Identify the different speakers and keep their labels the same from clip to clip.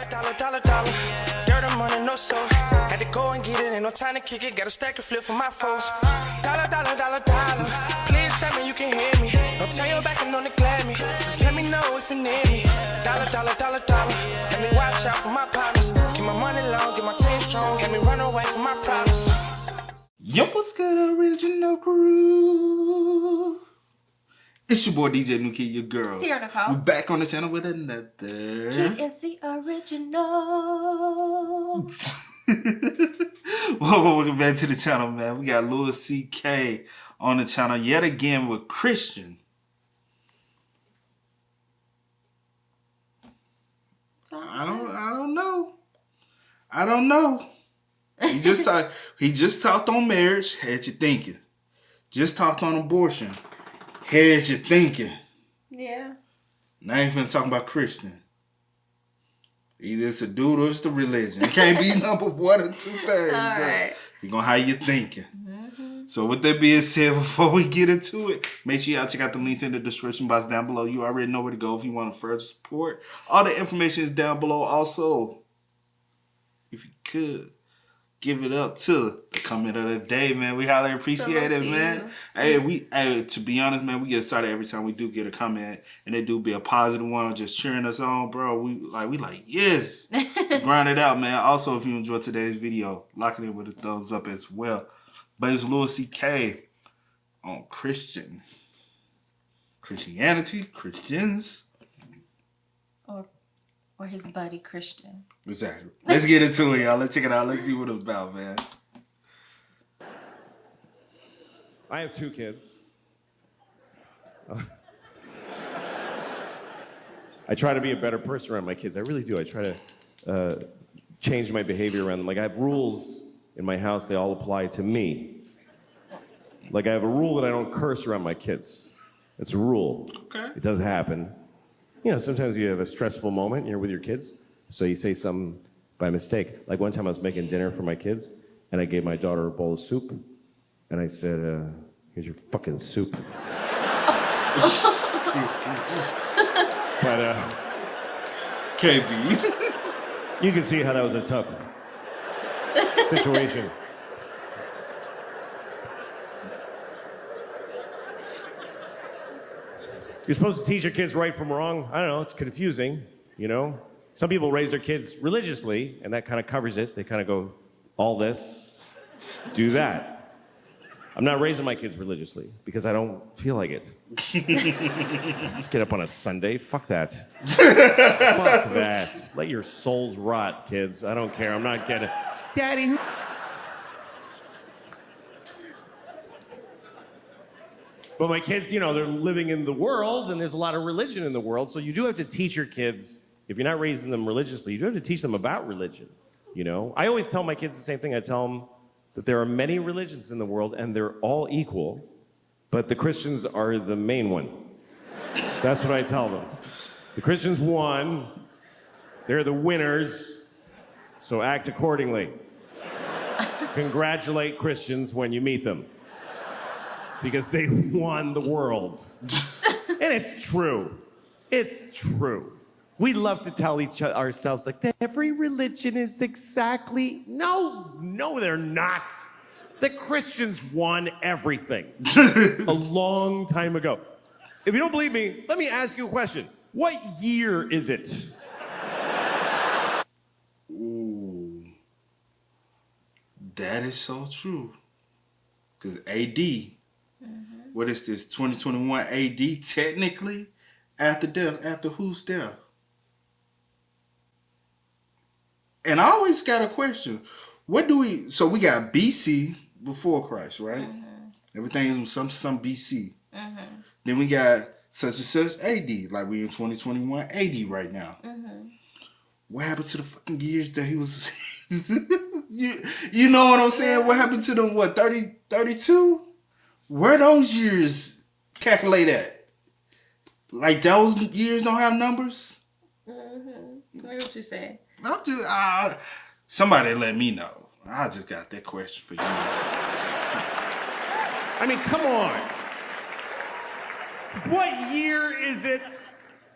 Speaker 1: Dollar, dollar, dollar. Dirt and money, no soul. Had to go and get it, ain't no time to kick it. Got a stack and flip for my foes. Dollar, dollar, dollar, dollar. Please tell me you can hear me. Don't turn your back and don't neglect me. Just let me know if you need me. Dollar, dollar, dollar, dollar. Let me watch out for my partners. Keep my money long, get my team strong. Let me run away from my problems.
Speaker 2: Yo, what's good, original crew? It's your boy DJ New Kid, your girl.
Speaker 3: Sierra Nicole.
Speaker 2: We're back on the channel with another
Speaker 3: Kid is the original.
Speaker 2: Welcome back to the channel, man. We got Louis C.K. on the channel yet again with Christian. I don't know. He just talked on marriage, had you thinking. Just talked on abortion, had you thinking.
Speaker 3: Yeah.
Speaker 2: Now I ain't finna talk about Christian. Either it's a dude or it's the religion. It can't be number one or two things.
Speaker 3: All right.
Speaker 2: You're gonna have you thinking. So with that being said, before we get into it, make sure y'all check out the links in the description box down below. You already know where to go if you want to further support. All the information is down below. Also, if you could, give it up to the comment of the day, man. We highly appreciate it, man. Hey, to be honest, man, we get excited every time we do get a comment, and they do be a positive one, just cheering us on, bro. We like, yes. Grind it out, man. Also, if you enjoyed today's video, lock it in with a thumbs up as well. But it's Louis C.K. on Christianity, Christians.
Speaker 3: Or his buddy Christian.
Speaker 2: Exactly. Let's get into it, y'all. Let's check it out. Let's see what it's about, man.
Speaker 4: I have 2 kids. I try to be a better person around my kids. I really do. I try to change my behavior around them. Like, I have rules in my house. They all apply to me. Like, I have a rule that I don't curse around my kids. It's a rule.
Speaker 2: Okay.
Speaker 4: It does happen. You know, sometimes you have a stressful moment, you're with your kids, so you say something by mistake. Like one time I was making dinner for my kids, and I gave my daughter a bowl of soup, and I said, here's your fucking soup. But,
Speaker 2: KB.
Speaker 4: you can see how that was a tough situation. You're supposed to teach your kids right from wrong. I don't know, it's confusing, you know? Some people raise their kids religiously, and that kind of covers it. They kind of go, all this, do that. I'm not raising my kids religiously, because I don't feel like it. Just get up on a Sunday, fuck that. Fuck that. Let your souls rot, kids. I don't care, I'm not getting... Daddy, who... But my kids, you know, they're living in the world, and there's a lot of religion in the world, so you do have to teach your kids, if you're not raising them religiously, you do have to teach them about religion, you know? I always tell my kids the same thing. I tell them that there are many religions in the world, and they're all equal, but the Christians are the main one. That's what I tell them. The Christians won, they're the winners, so act accordingly. Congratulate Christians when you meet them. Because they won the world. And it's true. It's true. We love to tell ourselves like that every religion is exactly... No, they're not. The Christians won everything a long time ago. If you don't believe me, let me ask you a question. What year is it?
Speaker 2: Ooh. That is so true. Because AD... What is this, 2021 AD, technically? After death, after whose death? And I always got a question. So we got BC, before Christ, right? Everything is some BC. Then we got such and such AD, like we're in 2021 AD right now. What happened to the fucking years that he was... you know what I'm saying? What happened to them, 32? Where those years calculate at? Like those years don't have numbers?
Speaker 3: What you say?
Speaker 2: I'm just somebody let me know. I just got that question for you.
Speaker 4: I mean, come on. What year is it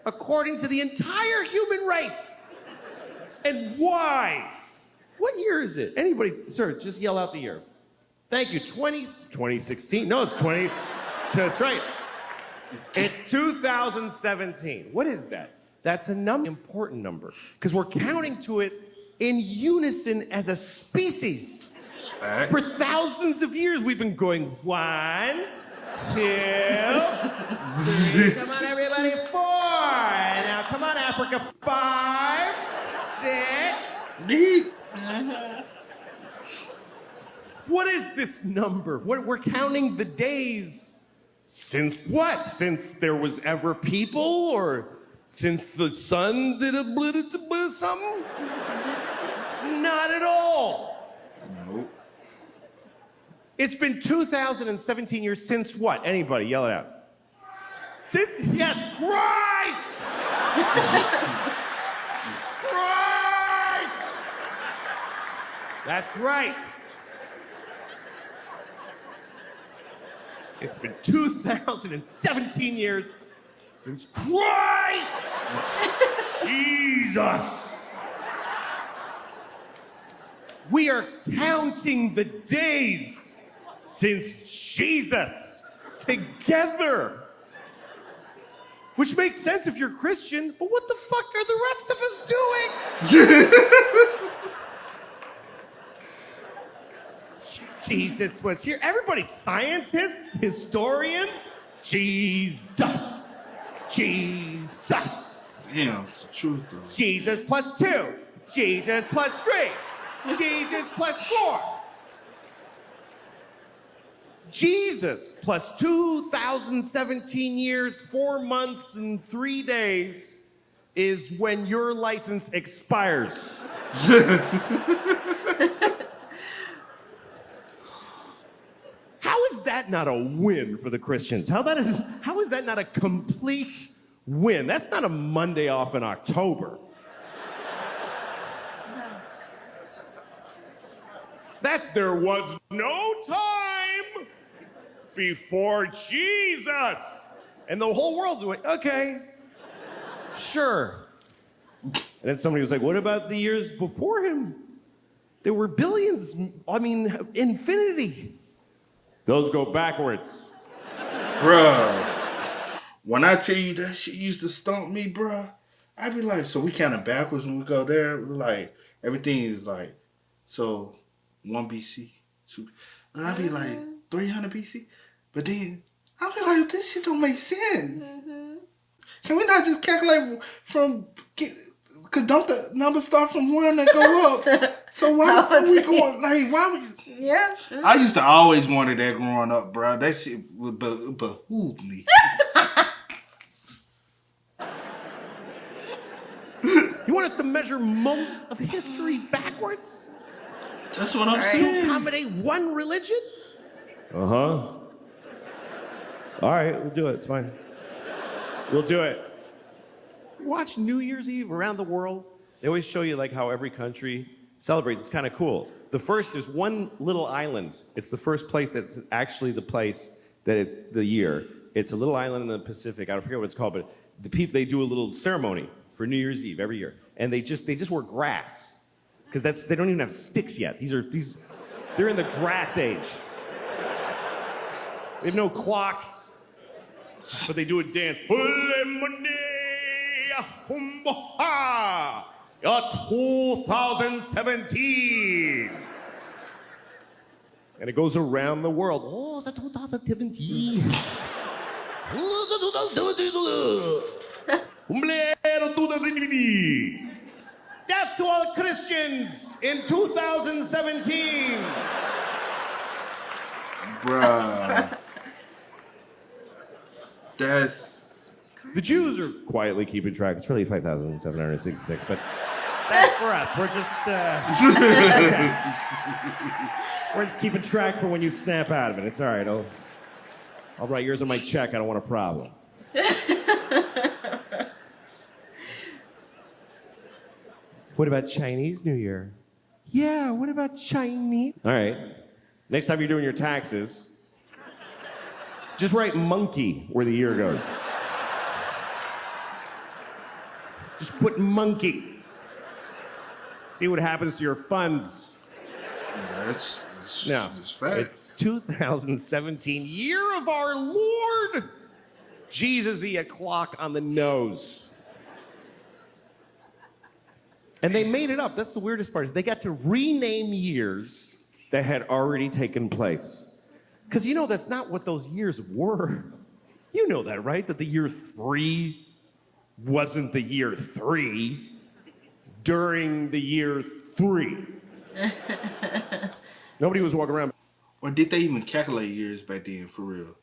Speaker 4: according to the entire human race? And why? What year is it? Anybody, sir, just yell out the year. Thank you. 2016. No, it's 20. That's right. It's 2017. What is that? That's a important number, because we're counting to it in unison as a species.
Speaker 2: Facts.
Speaker 4: For thousands of years, we've been going 1, 2, 3. Come on, everybody. 4. Now, come on, Africa. 5, 6.
Speaker 2: Neat.
Speaker 4: What is this number? We're counting the days since what? Since there was ever people, or since the sun did a something? Not at all.
Speaker 2: Nope.
Speaker 4: It's been 2017 years since what? Anybody, yell it out. Yes, Christ! Christ! That's right. It's been 2017 years since Christ! Jesus! We are counting the days since Jesus together. Which makes sense if you're Christian, but what the fuck are the rest of us doing? Jesus was here. Everybody, scientists, historians, Jesus. Jesus.
Speaker 2: Damn, it's the truth though.
Speaker 4: Jesus plus 2. Jesus plus 3. Jesus plus 4. Jesus plus 2017 years, 4 months, and 3 days is when your license expires. How is that not a win for the Christians? How is that not a complete win? That's not a Monday off in October. That's there was no time before Jesus. And the whole world went, okay, sure. And then somebody was like, what about the years before him? There were billions, infinity. Those go backwards.
Speaker 2: Bruh. When I tell you that shit used to stump me, bruh, I'd be like, so we counting backwards when we go there? Like, everything is like, so 1 BC, 2, and I'd be like 300 BC, but then I'd be like, this shit don't make sense. Can we not just calculate from, because don't the numbers start from 1 and go up? So why are we going, like, why would
Speaker 3: Yeah.
Speaker 2: I used to always wanted that growing up, bro. That shit would behoove me.
Speaker 4: You want us to measure most of history backwards?
Speaker 2: That's what I'm saying.
Speaker 4: To accommodate one religion? Uh-huh. All right, we'll do it. It's fine. We'll do it. Watch New Year's Eve around the world. They always show you like how every country celebrates. It's kind of cool. The first is one little island. It's the first place that's actually the place that it's the year. It's a little island in the Pacific. I don't forget what it's called, but the people, they do a little ceremony for New Year's Eve every year, and they just wear grass because they don't even have sticks yet. They're in the grass age. They have no clocks, but they do a dance. 2017. And it goes around the world. Oh, it's 2017. Death to all Christians in 2017.
Speaker 2: Bruh. That's...
Speaker 4: The Jews are quietly keeping track. It's really 5,766, but that's for us. We're just keeping track for when you snap out of it. It's all right. I'll write yours on my check. I don't want a problem. What about Chinese New Year? Yeah, what about Chinese? All right. Next time you're doing your taxes, just write monkey where the year goes. Just put monkey. See what happens to your funds.
Speaker 2: That's
Speaker 4: No,
Speaker 2: fact.
Speaker 4: it's 2017, year of our Lord. Jesus, a clock on the nose. And they made it up. That's the weirdest part. Is they got to rename years that had already taken place. Because you know that's not what those years were. You know that, right? That the year 3 wasn't the year 3 during the year 3. Nobody was walking around.
Speaker 2: Or did they even calculate years back then, for real?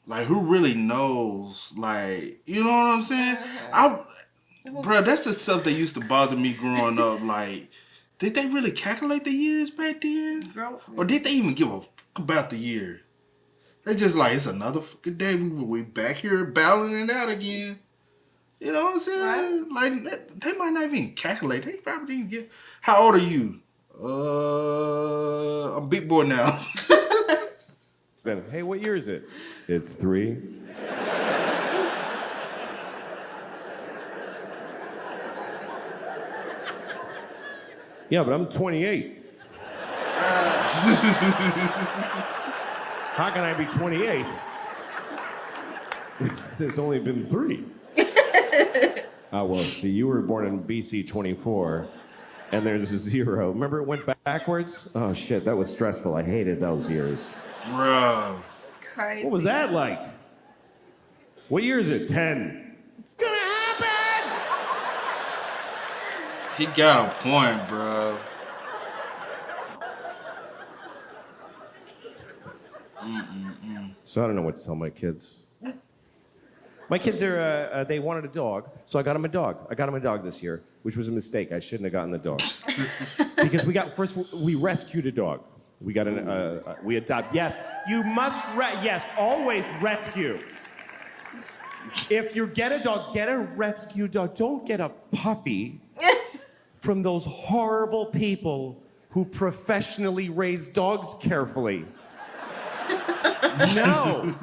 Speaker 2: Like, who really knows? Like, you know what I'm saying? Bro, that's the stuff that used to bother me growing up. Like, did they really calculate the years back then? Or did they even give a fuck about the year? They just like, it's another fucking day. We back here battling it out again. You know what I'm saying? Right. Like, they might not even calculate. They probably didn't get... How old are you? I'm a big boy now.
Speaker 4: Then, hey, what year is it? It's 3. Yeah, but I'm 28. How can I be 28? There's only been 3. Well, see, you were born in BC 24, and there's a 0. Remember it went backwards? Oh, shit, that was stressful. I hated those years.
Speaker 2: Bro.
Speaker 3: Crazy.
Speaker 4: What was that like? What year is it? 10. Gonna happen!
Speaker 2: He got a point, bro.
Speaker 4: So I don't know what to tell my kids. My kids are, they wanted a dog, so I got them a dog. I got them a dog this year, which was a mistake. I shouldn't have gotten the dog. Because we rescued a dog. We got we adopt. Yes, you must, yes, always rescue. If you get a dog, get a rescue dog. Don't get a puppy from those horrible people who professionally raise dogs carefully. No.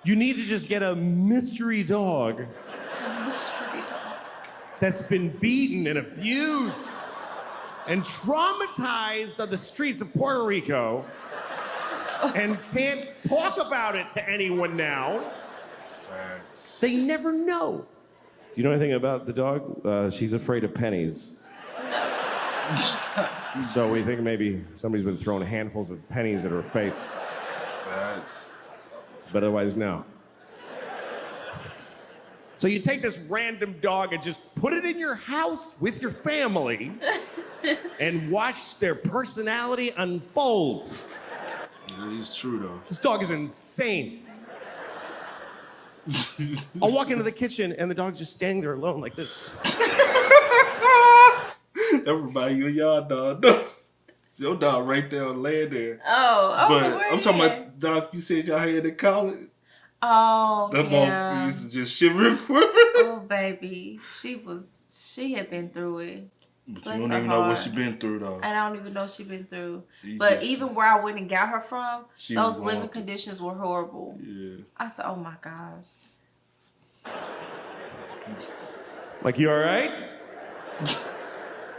Speaker 4: You need to just get a mystery dog.
Speaker 3: A mystery dog.
Speaker 4: That's been beaten and abused and traumatized on the streets of Puerto Rico and can't talk about it to anyone now.
Speaker 2: Facts.
Speaker 4: They never know. Do you know anything about the dog? She's afraid of pennies. So we think maybe somebody's been throwing handfuls of pennies at her face.
Speaker 2: Facts.
Speaker 4: But otherwise, no. So you take this random dog and just put it in your house with your family and watch their personality unfold.
Speaker 2: Yeah, it's true, though.
Speaker 4: This dog is insane. I'll walk into the kitchen and the dog's just standing there alone like this.
Speaker 2: That remind you of y'all dog. No. Your dog right there laying there.
Speaker 3: Oh, I was
Speaker 2: But
Speaker 3: like,
Speaker 2: I'm talking about dog you said y'all had in college.
Speaker 3: Oh,
Speaker 2: That
Speaker 3: yeah.
Speaker 2: motherfucker used to just shiver and quiver.
Speaker 3: Oh, baby. She had been through it.
Speaker 2: But
Speaker 3: Bless
Speaker 2: you don't
Speaker 3: her
Speaker 2: even know what
Speaker 3: heart.
Speaker 2: she been through, though.
Speaker 3: And I don't even know she been through.
Speaker 2: You
Speaker 3: But
Speaker 2: just-
Speaker 3: even where I went and got her from,
Speaker 2: She
Speaker 3: those
Speaker 2: was
Speaker 3: living
Speaker 2: going through-
Speaker 3: conditions were horrible.
Speaker 2: Yeah.
Speaker 3: I said, oh my gosh.
Speaker 4: Like, you all right?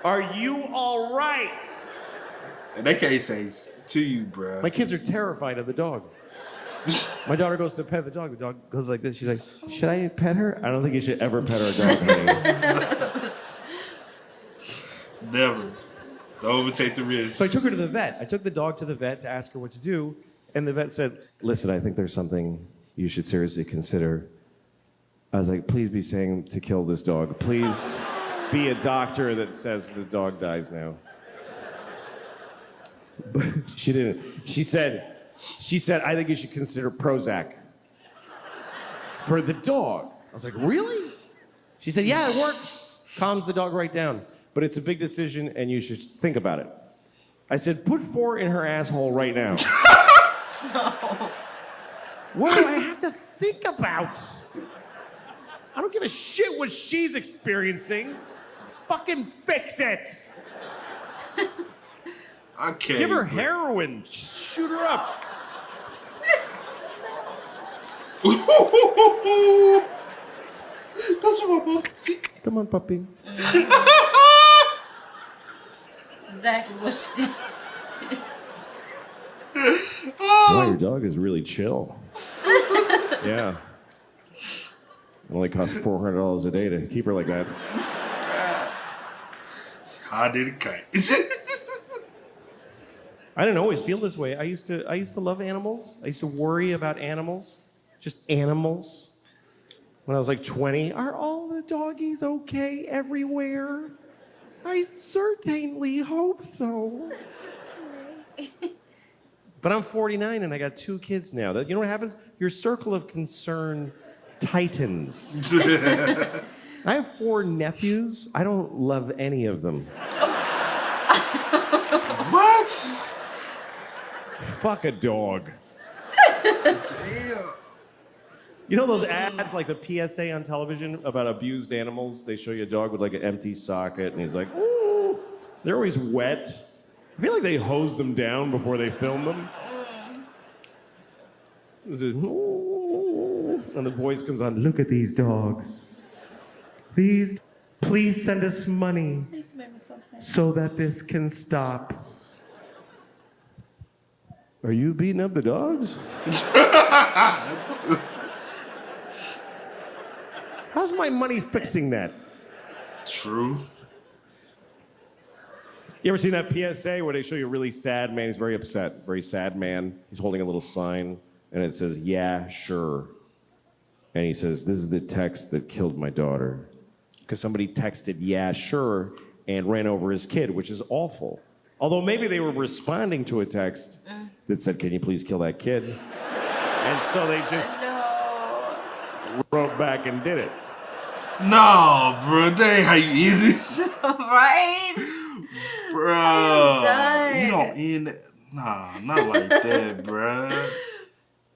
Speaker 4: Are you all right?
Speaker 2: And they can't say to you, bro.
Speaker 4: My kids are terrified of the dog. My daughter goes to pet the dog. The dog goes like this. She's like, should I pet her? I don't think you should ever pet our dog, honey.
Speaker 2: Never. Don't overtake the risk.
Speaker 4: So I took her to the vet. I took the dog to the vet to ask her what to do. And the vet said, listen, I think there's something you should seriously consider. I was like, please be saying to kill this dog. Please be a doctor that says the dog dies now. But she didn't. She said, I think you should consider Prozac for the dog. I was like, really? She said, yeah, it works. Calms the dog right down. But it's a big decision and you should think about it. I said, put 4 in her asshole right now. What do I have to think about? I don't give a shit what she's experiencing. Fucking fix it.
Speaker 2: Okay.
Speaker 4: Give her heroin. Shoot her up.
Speaker 2: That's what I'm
Speaker 4: Come on, puppy.
Speaker 3: exactly what she did.
Speaker 4: Wow, your dog is really chill. Yeah. It only costs $400 a day to keep her like that.
Speaker 2: How did it kite?
Speaker 4: I didn't always feel this way. I used to love animals. I used to worry about animals. Just animals. When I was like 20, are all the doggies okay everywhere? I certainly hope so. But I'm 49 and I got 2 kids now. You know what happens? Your circle of concern tightens. I have 4 nephews. I don't love any of them.
Speaker 2: What?
Speaker 4: Fuck a dog.
Speaker 2: Damn.
Speaker 4: You know those ads like the PSA on television about abused animals? They show you a dog with like an empty socket and he's like, ooh. They're always wet. I feel like they hose them down before they film them. Is it, ooh, and the voice comes on, look at these dogs. Please send us money
Speaker 3: This made me so sad.
Speaker 4: so that this can stop. Are you beating up the dogs? How's my money fixing that?
Speaker 2: True.
Speaker 4: You ever seen that PSA where they show you a really sad man? He's very upset, very sad man. He's holding a little sign, and it says, yeah, sure. And he says, this is the text that killed my daughter. Because somebody texted, yeah, sure, and ran over his kid, which is awful. Although maybe they were responding to a text that said, can you please kill that kid? And so they just wrote back and did it.
Speaker 2: No, bro. That ain't how you end this.
Speaker 3: Right?
Speaker 2: Bro.
Speaker 3: done.
Speaker 2: You don't end it. Nah, not like that, bro.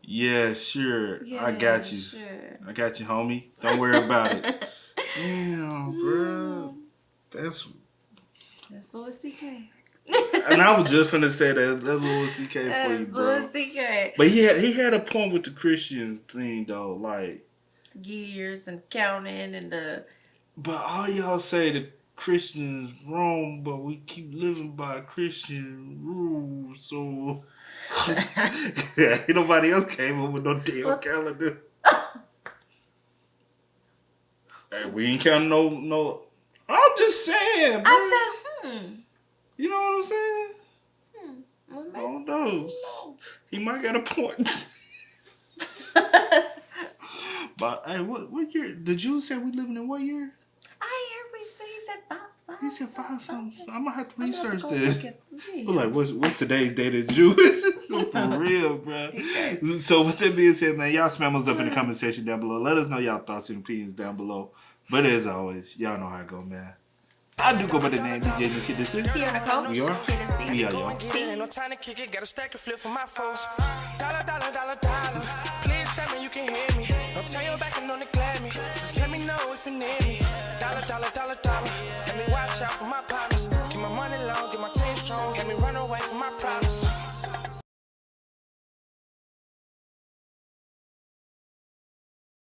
Speaker 2: Yeah, sure. I got you.
Speaker 3: Sure.
Speaker 2: I got you, homie. Don't worry about it. Damn, bro. That's
Speaker 3: Louis C.K.
Speaker 2: and I was just finna say that Louis C.K. for you,
Speaker 3: That's
Speaker 2: bro.
Speaker 3: Louis C.K.
Speaker 2: But he had a point with the Christians thing though, like.
Speaker 3: Years and counting and the.
Speaker 2: But all y'all say the Christians wrong, but we keep living by Christian rules, so yeah, ain't nobody else came up with no damn calendar. Hey, we ain't counting no. I'm just saying, bro.
Speaker 3: I said,
Speaker 2: You know what I'm saying?
Speaker 3: Well, maybe.
Speaker 2: On those, he might got a point. But hey, what year? The Jews said we living in what year?
Speaker 3: I hear we say he said 5.
Speaker 2: He said 5 something. I'm gonna have to
Speaker 3: I'm gonna
Speaker 2: research
Speaker 3: go
Speaker 2: this.
Speaker 3: look at- yeah.
Speaker 2: We're like, what's today's date of Jewish? For real, bro. So with that being said, man, y'all spam us up in the comment section down below. Let us know y'all thoughts and opinions down below. But as always, y'all know how it go, man. I do go by the name DJ New Kid. This is
Speaker 3: Sierra Nicole.
Speaker 2: We are.
Speaker 3: Kid and C.
Speaker 2: We are, y'all.
Speaker 1: Ain't no time to kick it, gotta stack a flip for my foes. Dollar. Please tell me you can hear me. Don't turn your back and don't neglect me. Just let me know if you need me. Dollar. Let me watch out for my partner.